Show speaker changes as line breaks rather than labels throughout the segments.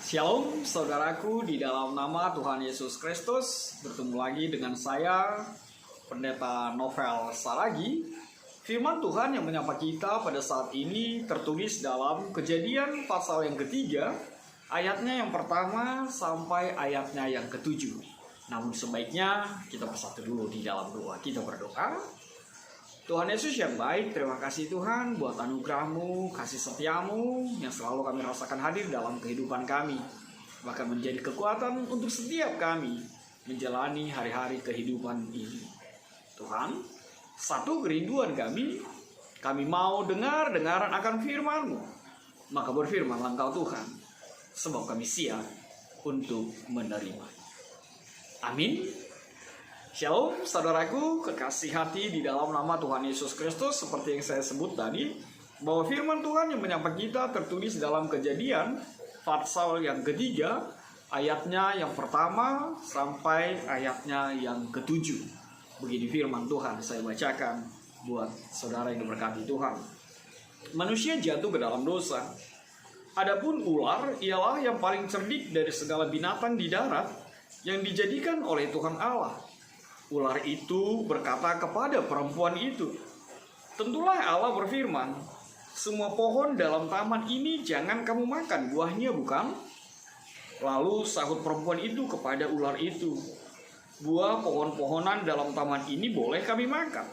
Shalom saudaraku di dalam nama Tuhan Yesus Kristus. Bertemu lagi dengan saya, Pendeta Novel Saragi. Firman Tuhan yang menyapa kita pada saat ini tertulis dalam Kejadian pasal yang ketiga, ayatnya yang pertama sampai ayatnya yang ketujuh. Namun sebaiknya kita bersatu dulu di dalam doa. Kita berdoa. Tuhan Yesus yang baik, terima kasih Tuhan buat anugerah-Mu, kasih setia-Mu yang selalu kami rasakan hadir dalam kehidupan kami. Bahkan menjadi kekuatan untuk setiap kami menjalani hari-hari kehidupan ini. Tuhan, satu kerinduan kami mau dengar-dengaran akan firman-Mu. Maka berfirmanlah Engkau Tuhan, sebab kami siap untuk menerima. Amin. Shalom saudaraku, kekasih hati di dalam nama Tuhan Yesus Kristus. Seperti yang saya sebut tadi, bahwa firman Tuhan yang menyapa kita tertulis dalam Kejadian pasal yang ketiga, ayatnya yang pertama sampai ayatnya yang ketujuh. Begini firman Tuhan, saya bacakan buat saudara yang diberkati Tuhan. Manusia jatuh ke dalam dosa. Adapun ular ialah yang paling cerdik dari segala binatang di darat yang dijadikan oleh Tuhan Allah. Ular itu berkata kepada perempuan itu, "Tentulah Allah berfirman, semua pohon dalam taman ini jangan kamu makan buahnya, bukan?" Lalu sahut perempuan itu kepada ular itu, "Buah pohon-pohonan dalam taman ini boleh kami makan.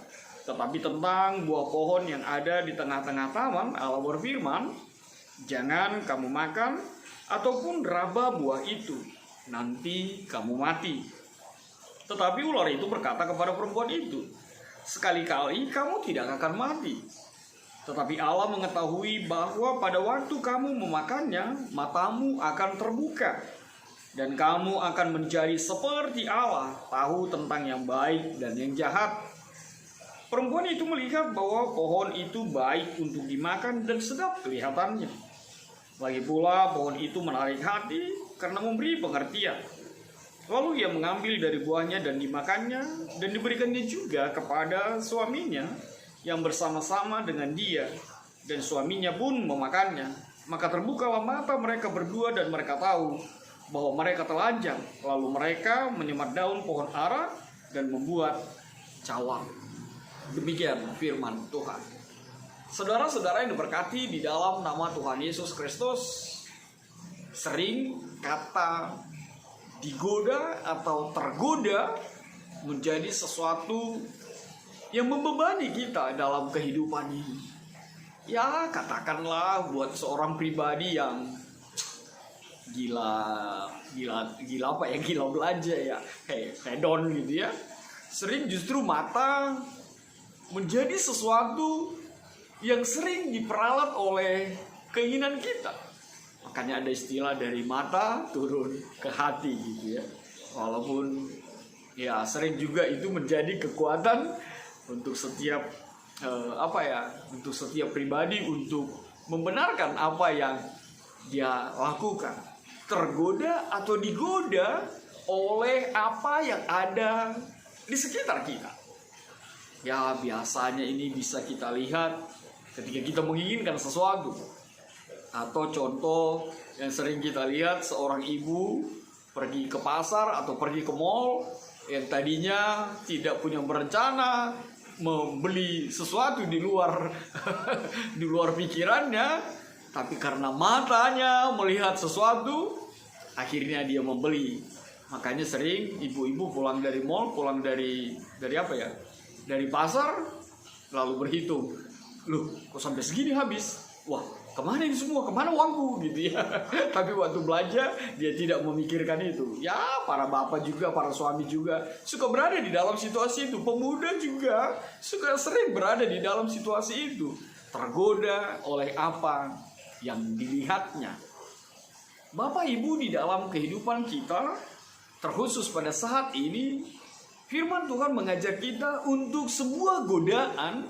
Tetapi tentang buah pohon yang ada di tengah-tengah taman, Allah berfirman, jangan kamu makan ataupun raba buah itu, nanti kamu mati." Tetapi ular itu berkata kepada perempuan itu, "Sekali-kali kamu tidak akan mati. Tetapi Allah mengetahui bahwa pada waktu kamu memakannya, matamu akan terbuka, dan kamu akan menjadi seperti Allah, tahu tentang yang baik dan yang jahat." Perempuan itu melihat bahwa pohon itu baik untuk dimakan dan sedap kelihatannya. Lagi pula pohon itu menarik hati karena memberi pengertian. Lalu ia mengambil dari buahnya dan dimakannya, dan diberikannya juga kepada suaminya yang bersama-sama dengan dia, dan suaminya pun memakannya. Maka terbukalah mata mereka berdua dan mereka tahu bahwa mereka telanjang. Lalu mereka menyemat daun pohon ara dan membuat cawang. Demikian firman Tuhan. Saudara-saudara yang diberkati di dalam nama Tuhan Yesus Kristus, sering kata digoda atau tergoda menjadi sesuatu yang membebani kita dalam kehidupan ini. Ya, katakanlah buat seorang pribadi yang gila apa ya, gila belanja ya, hedon gitu ya. Sering justru mata menjadi sesuatu yang sering diperalat oleh keinginan kita. Makanya ada istilah dari mata turun ke hati gitu ya. Walaupun ya sering juga itu menjadi kekuatan untuk setiap untuk setiap pribadi untuk membenarkan apa yang dia lakukan. Tergoda atau digoda oleh apa yang ada di sekitar kita. Ya, biasanya ini bisa kita lihat ketika kita menginginkan sesuatu. Atau contoh yang sering kita lihat, seorang ibu pergi ke pasar atau pergi ke mall yang tadinya tidak punya berencana membeli sesuatu di luar di luar pikirannya, tapi karena matanya melihat sesuatu, akhirnya dia membeli. Makanya sering ibu-ibu pulang dari mall, pulang dari dari pasar, lalu berhitung, "Loh, kok sampai segini habis? Wah, kemana ini semua? Kemana uangku?" gitu ya. Tapi waktu belanja dia tidak memikirkan itu. Ya, para bapak juga, para suami juga suka berada di dalam situasi itu. Pemuda juga suka sering berada di dalam situasi itu, tergoda oleh apa yang dilihatnya. Bapak Ibu, di dalam kehidupan kita, terkhusus pada saat ini, firman Tuhan mengajak kita untuk sebuah godaan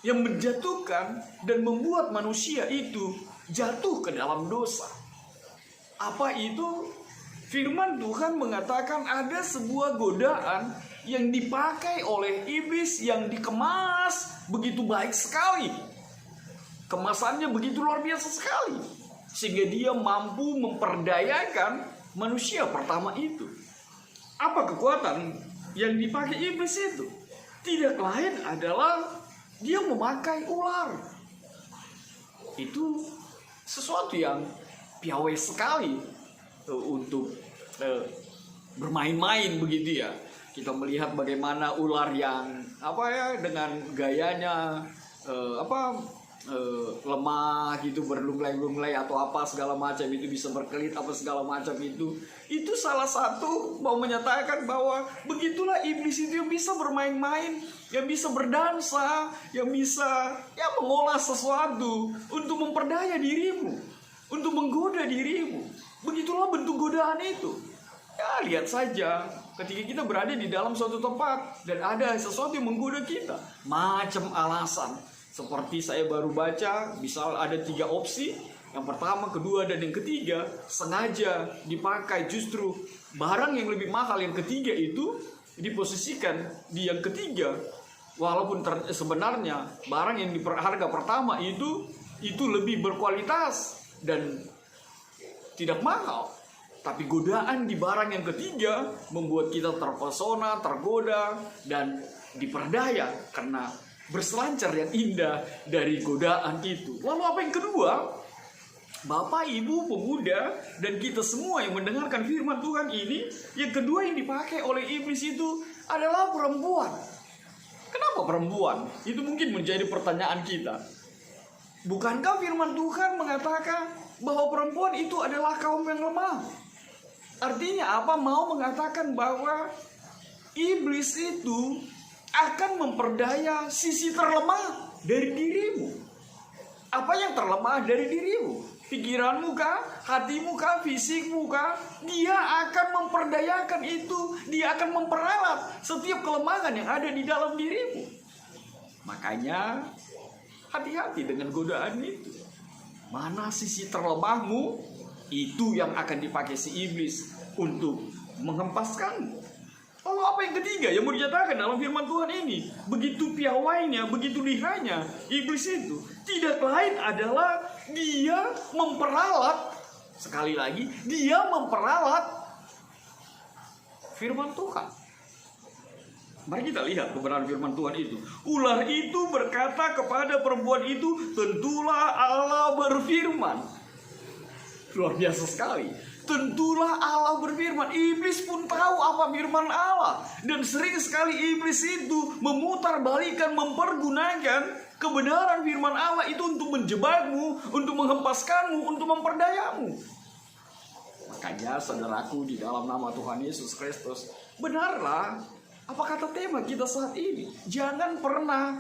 yang menjatuhkan dan membuat manusia itu jatuh ke dalam dosa. Apa itu? Firman Tuhan mengatakan ada sebuah godaan yang dipakai oleh iblis yang dikemas begitu baik sekali. Kemasannya begitu luar biasa sekali. sehingga dia mampu memperdayakan manusia pertama itu. Apa kekuatan yang dipakai iblis itu? Tidak lain adalah dia memakai ular. Itu sesuatu yang piawai sekali untuk bermain-main begitu ya. Kita melihat bagaimana ular yang dengan gayanya lemah gitu, berlumlai-lumlai atau apa segala macam itu, bisa berkelit apa segala macam itu salah satu mau menyatakan bahwa begitulah iblis itu, yang bisa bermain-main, yang bisa berdansa, yang bisa mengolah sesuatu untuk memperdaya dirimu, untuk menggoda dirimu. Begitulah bentuk godaan itu. Ya, lihat saja ketika kita berada di dalam suatu tempat dan ada sesuatu yang menggoda kita, macam alasan. Seperti saya baru baca, misal ada 3 opsi, yang pertama, kedua, dan yang ketiga, sengaja dipakai justru barang yang lebih mahal. Yang ketiga itu diposisikan di yang ketiga, walaupun sebenarnya barang yang di harga pertama itu lebih berkualitas dan tidak mahal. Tapi godaan di barang yang ketiga membuat kita terpesona, tergoda, dan diperdaya karena berselancar yang indah dari godaan itu. Lalu apa yang kedua? Bapak, Ibu, pemuda, dan kita semua yang mendengarkan firman Tuhan ini, yang kedua yang dipakai oleh iblis itu adalah perempuan. Kenapa perempuan? Itu mungkin menjadi pertanyaan kita. Bukankah firman Tuhan mengatakan bahwa perempuan itu adalah kaum yang lemah? Artinya apa? Mau mengatakan bahwa iblis itu akan memperdaya sisi terlemah dari dirimu. Apa yang terlemah dari dirimu? Pikiranmu kah? Hatimu kah? Fisikmu kah? Dia akan memperdayakan itu. Dia akan memperalat setiap kelemahan yang ada di dalam dirimu. Makanya hati-hati dengan godaan itu. Mana sisi terlemahmu, itu yang akan dipakai si iblis untuk menghempaskanmu. Lalu apa yang ketiga yang mau dinyatakan dalam firman Tuhan ini? Begitu piawainya, begitu lihainya iblis itu. Tidak lain adalah dia memperalat, sekali lagi, dia memperalat firman Tuhan. Mari kita lihat kebenaran firman Tuhan itu. Ular itu berkata kepada perempuan itu, tentulah Allah berfirman. Luar biasa sekali. Tentulah Allah berfirman. Iblis pun tahu apa firman Allah. Dan sering sekali iblis itu memutarbalikkan, mempergunakan kebenaran firman Allah itu untuk menjebakmu, untuk menghempaskanmu, untuk memperdayamu. Makanya saudaraku, di dalam nama Tuhan Yesus Kristus, benarlah apa kata tema kita saat ini. Jangan pernah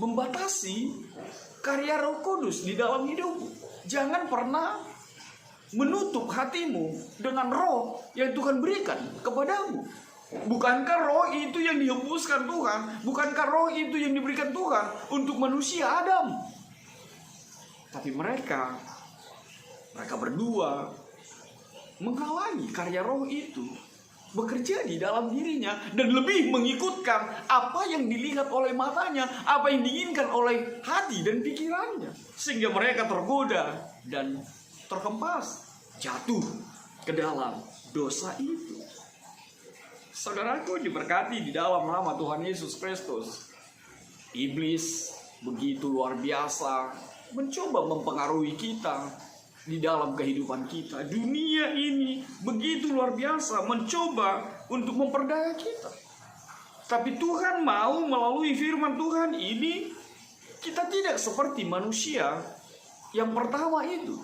membatasi karya Roh Kudus di dalam hidupmu. Jangan pernah menutup hatimu dengan roh yang Tuhan berikan kepadamu. Bukankah roh itu yang dihembuskan Tuhan? Bukankah roh itu yang diberikan Tuhan untuk manusia Adam? Tapi mereka berdua menghalangi karya roh itu bekerja di dalam dirinya dan lebih mengikutkan apa yang dilihat oleh matanya, apa yang diinginkan oleh hati dan pikirannya, sehingga mereka tergoda dan terhempas, jatuh ke dalam dosa itu. Saudaraku diberkati di dalam nama Tuhan Yesus Kristus. Iblis begitu luar biasa mencoba mempengaruhi kita di dalam kehidupan kita. Dunia ini begitu luar biasa mencoba untuk memperdaya kita. Tapi Tuhan mau melalui firman Tuhan ini, kita tidak seperti manusia yang pertama itu,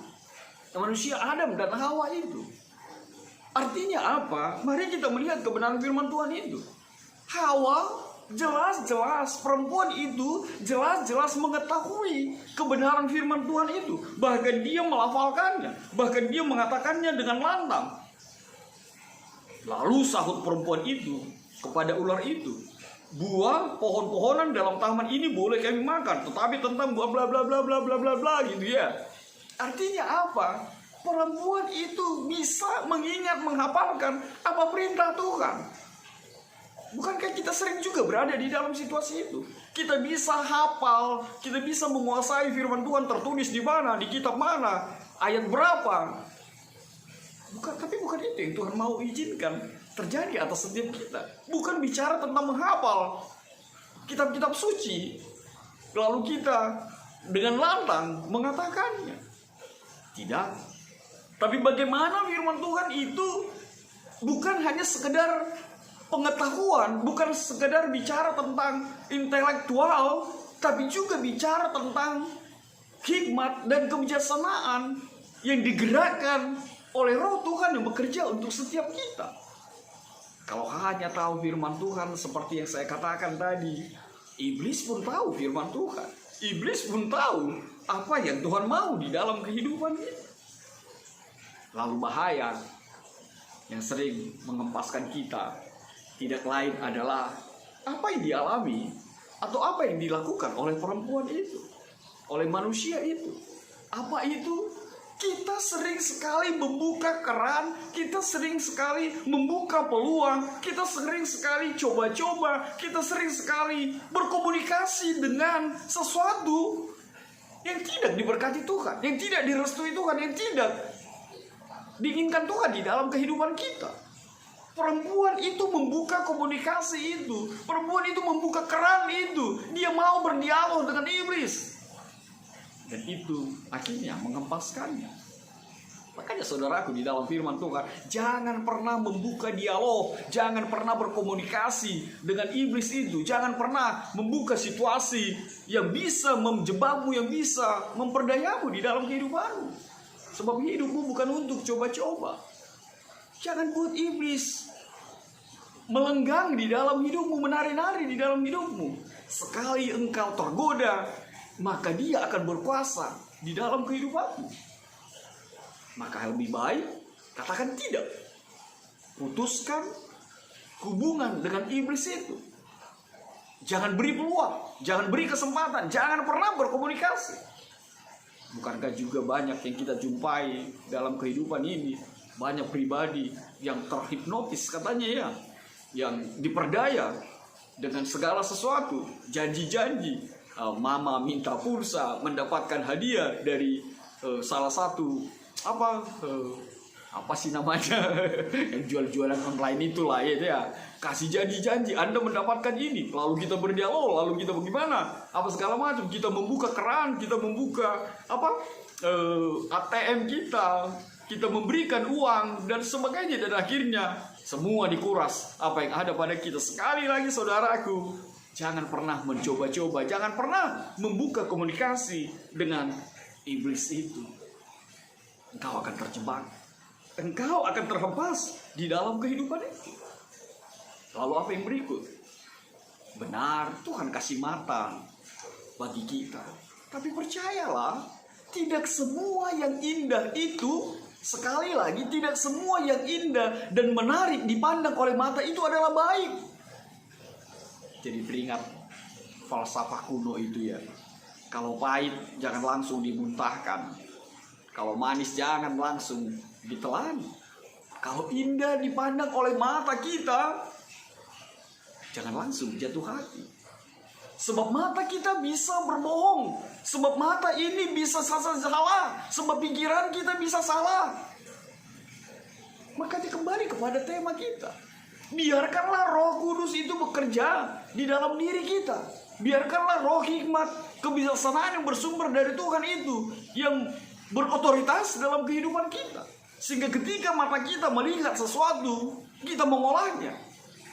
manusia Adam dan Hawa itu. Artinya apa? Mari kita melihat kebenaran firman Tuhan itu. Hawa jelas-jelas, perempuan itu jelas-jelas mengetahui kebenaran firman Tuhan itu. Bahkan dia melafalkannya, bahkan dia mengatakannya dengan lantang. Lalu sahut perempuan itu kepada ular itu, buah pohon-pohonan dalam taman ini boleh kami makan, tetapi tentang buah bla bla bla bla bla bla bla gitu ya. Artinya apa? Perempuan itu bisa mengingat, menghafalkan apa perintah Tuhan. Bukankah kita sering juga berada di dalam situasi itu? Kita bisa hafal, kita bisa menguasai firman Tuhan tertulis di mana, di kitab mana, ayat berapa. Tapi bukan itu yang Tuhan mau izinkan terjadi atas setiap kita. Bukan bicara tentang menghafal kitab-kitab suci, lalu kita dengan lantang mengatakannya. Tidak. Tapi bagaimana firman Tuhan itu bukan hanya sekedar pengetahuan, bukan sekedar bicara tentang intelektual, tapi juga bicara tentang hikmat dan kebijaksanaan yang digerakkan oleh Roh Tuhan yang bekerja untuk setiap kita. Kalau hanya tahu firman Tuhan seperti yang saya katakan tadi, iblis pun tahu firman Tuhan. Iblis pun tahu apa yang Tuhan mau di dalam kehidupan kita. Lalu bahaya yang sering mengempaskan kita tidak lain adalah apa yang dialami atau apa yang dilakukan oleh perempuan itu, oleh manusia itu. Apa itu? Kita sering sekali membuka keran, kita sering sekali membuka peluang, kita sering sekali coba-coba, kita sering sekali berkomunikasi dengan sesuatu yang tidak diberkati Tuhan, yang tidak direstui Tuhan, yang tidak diinginkan Tuhan di dalam kehidupan kita. Perempuan itu membuka komunikasi itu, perempuan itu membuka keran itu, dia mau berdialog dengan iblis. Dan itu akhirnya mengempaskannya. Makanya saudaraku di dalam firman Tuhan, jangan pernah membuka dialog, jangan pernah berkomunikasi dengan iblis itu, jangan pernah membuka situasi yang bisa menjebakmu, yang bisa memperdayamu di dalam kehidupanmu. Sebab hidupmu bukan untuk coba-coba. Jangan buat iblis melenggang di dalam hidupmu, menari-nari di dalam hidupmu. Sekali engkau tergoda, maka dia akan berkuasa di dalam kehidupanmu. Maka lebih baik katakan tidak. Putuskan hubungan dengan iblis itu. Jangan beri peluang, jangan beri kesempatan, jangan pernah berkomunikasi. Bukankah juga banyak yang kita jumpai dalam kehidupan ini, banyak pribadi yang terhipnotis katanya ya, yang diperdaya dengan segala sesuatu, janji-janji. Mama minta pulsa, mendapatkan hadiah dari salah satu apa sih namanya yang jual-jualan online itulah ya, kasih janji-janji Anda mendapatkan ini, lalu kita berdialog, lalu kita bagaimana, apa segala macam, kita membuka keran, kita membuka ATM kita memberikan uang dan sebagainya, dan akhirnya semua dikuras apa yang ada pada kita. Sekali lagi saudaraku, jangan pernah mencoba-coba, jangan pernah membuka komunikasi dengan iblis itu. Engkau akan terjebak, engkau akan terhempas di dalam kehidupan itu. Lalu apa yang berikut? Benar, Tuhan kasih mata bagi kita. Tapi percayalah, tidak semua yang indah itu, sekali lagi, tidak semua yang indah dan menarik dipandang oleh mata itu adalah baik. Jadi teringat falsafah kuno itu ya. Kalau pahit jangan langsung dimuntahkan. Kalau manis jangan langsung ditelan. Kalau indah dipandang oleh mata kita, jangan langsung jatuh hati. Sebab mata kita bisa berbohong. Sebab mata ini bisa salah. Sebab pikiran kita bisa salah. Makanya kembali kepada tema kita. Biarkanlah Roh Kudus itu bekerja di dalam diri kita. Biarkanlah roh hikmat, kebijaksanaan yang bersumber dari Tuhan itu yang berotoritas dalam kehidupan kita. Sehingga ketika mata kita melihat sesuatu, kita mengolahnya.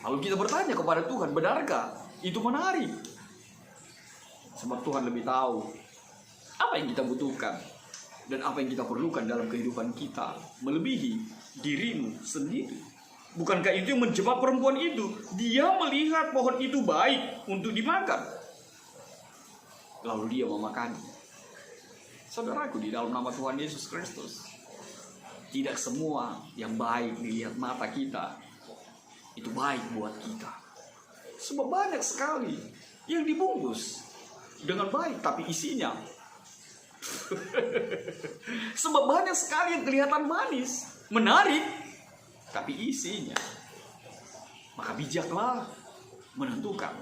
Lalu kita bertanya kepada Tuhan, benarkah itu menarik? Sebab Tuhan lebih tahu apa yang kita butuhkan dan apa yang kita perlukan dalam kehidupan kita, melebihi dirimu sendiri. Bukankah itu yang menjebak perempuan itu? Dia melihat pohon itu baik untuk dimakan, lalu dia memakannya. Saudaraku di dalam nama Tuhan Yesus Kristus, tidak semua yang baik dilihat mata kita itu baik buat kita. Sebab banyak sekali yang dibungkus dengan baik tapi isinya sebab banyak sekali yang kelihatan manis, menarik, tapi isinya. Maka bijaklah menentukan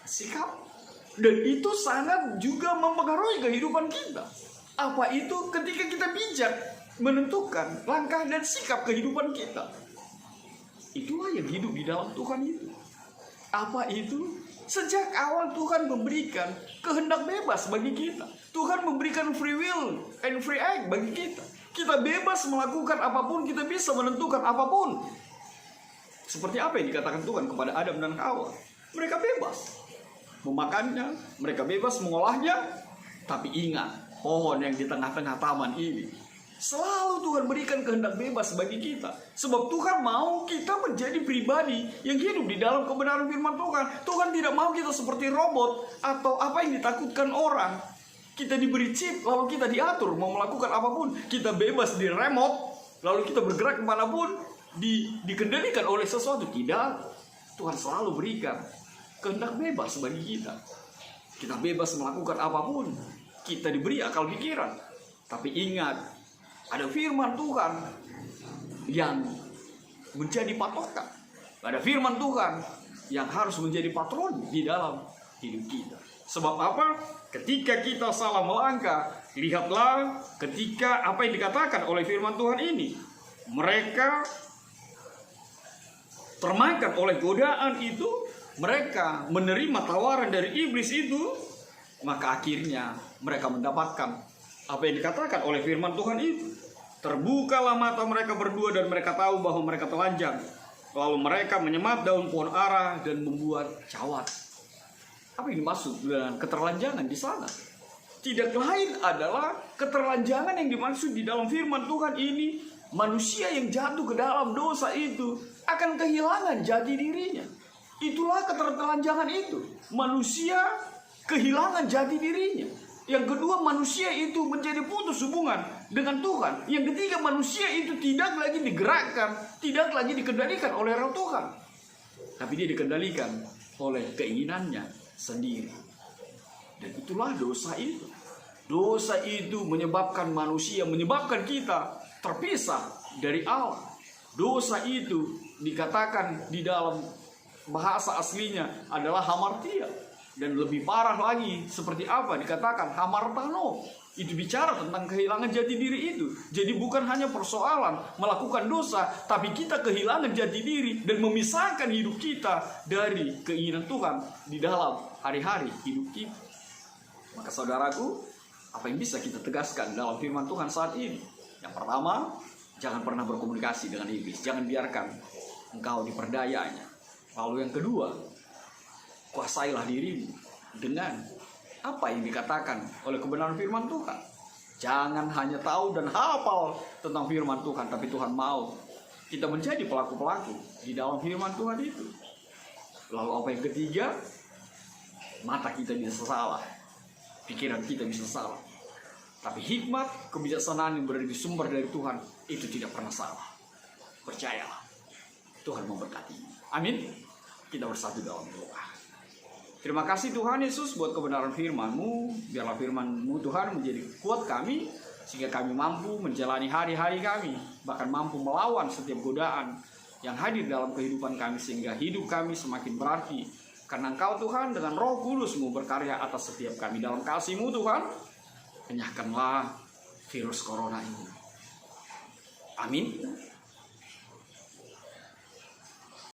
sikap. Dan itu sangat juga mempengaruhi kehidupan kita. Apa itu? Ketika kita bijak menentukan langkah dan sikap kehidupan kita. Itulah yang hidup di dalam Tuhan itu. Apa itu? Sejak awal Tuhan memberikan kehendak bebas bagi kita. Tuhan memberikan free will and free act bagi kita. Kita bebas melakukan apapun, kita bisa menentukan apapun. Seperti apa yang dikatakan Tuhan kepada Adam dan Hawa. Mereka bebas memakannya, mereka bebas mengolahnya. Tapi ingat, pohon yang di tengah-tengah taman ini, selalu Tuhan berikan kehendak bebas bagi kita. Sebab Tuhan mau kita menjadi pribadi yang hidup di dalam kebenaran firman Tuhan. Tuhan tidak mau kita seperti robot atau apa yang ditakutkan orang. Kita diberi chip, lalu kita diatur mau melakukan apapun. Kita bebas di remote, lalu kita bergerak kemanapun, dikendalikan oleh sesuatu. Tidak, Tuhan selalu berikan kehendak bebas bagi kita. Kita bebas melakukan apapun. Kita diberi akal pikiran. Tapi ingat, ada firman Tuhan yang menjadi patokan. Ada firman Tuhan yang harus menjadi patron di dalam hidup kita. Sebab apa? Ketika kita salah melangkah, lihatlah ketika apa yang dikatakan oleh firman Tuhan ini. Mereka termakan oleh godaan itu, mereka menerima tawaran dari iblis itu, maka akhirnya mereka mendapatkan apa yang dikatakan oleh firman Tuhan itu. Terbukalah mata mereka berdua dan mereka tahu bahwa mereka telanjang. Lalu mereka menyemat daun pohon ara dan membuat cawat. Apa yang dimaksud dengan keterlanjangan di sana? Tidak lain adalah keterlanjangan yang dimaksud di dalam firman Tuhan ini. Manusia yang jatuh ke dalam dosa itu akan kehilangan jati dirinya. Itulah keterlanjangan itu. Manusia kehilangan jati dirinya. Yang kedua, manusia itu menjadi putus hubungan dengan Tuhan. Yang ketiga, manusia itu tidak lagi digerakkan, tidak lagi dikendalikan oleh Roh Tuhan, tapi dia dikendalikan oleh keinginannya sendiri. Dan itulah dosa itu. Dosa itu menyebabkan manusia, menyebabkan kita terpisah dari Allah. Dosa itu dikatakan di dalam bahasa aslinya adalah hamartia. Dan lebih parah lagi, seperti apa dikatakan hamartano. Itu bicara tentang kehilangan jati diri itu. Jadi bukan hanya persoalan melakukan dosa, tapi kita kehilangan jati diri dan memisahkan hidup kita dari keinginan Tuhan di dalam hari-hari hidup kita. Maka saudaraku, apa yang bisa kita tegaskan dalam firman Tuhan saat ini? Yang pertama, jangan pernah berkomunikasi dengan iblis. Jangan biarkan engkau diperdayanya. Lalu yang kedua, kuasailah dirimu dengan apa yang dikatakan oleh kebenaran firman Tuhan. Jangan hanya tahu dan hafal tentang firman Tuhan, tapi Tuhan mau kita menjadi pelaku-pelaku di dalam firman Tuhan itu. Lalu apa yang ketiga? Mata kita bisa salah, pikiran kita bisa salah, tapi hikmat, kebijaksanaan yang berada di sumber dari Tuhan itu tidak pernah salah. Percayalah, Tuhan memberkati. Amin. Kita bersatu dalam doa. Terima kasih Tuhan Yesus buat kebenaran firman-Mu. Biarlah firman-Mu Tuhan menjadi kuat kami, sehingga kami mampu menjalani hari-hari kami, bahkan mampu melawan setiap godaan yang hadir dalam kehidupan kami, sehingga hidup kami semakin berarti. Karena Engkau Tuhan dengan Roh Kudus-Mu berkarya atas setiap kami. Dalam kasih-Mu Tuhan, kenyahkanlah virus corona ini. Amin.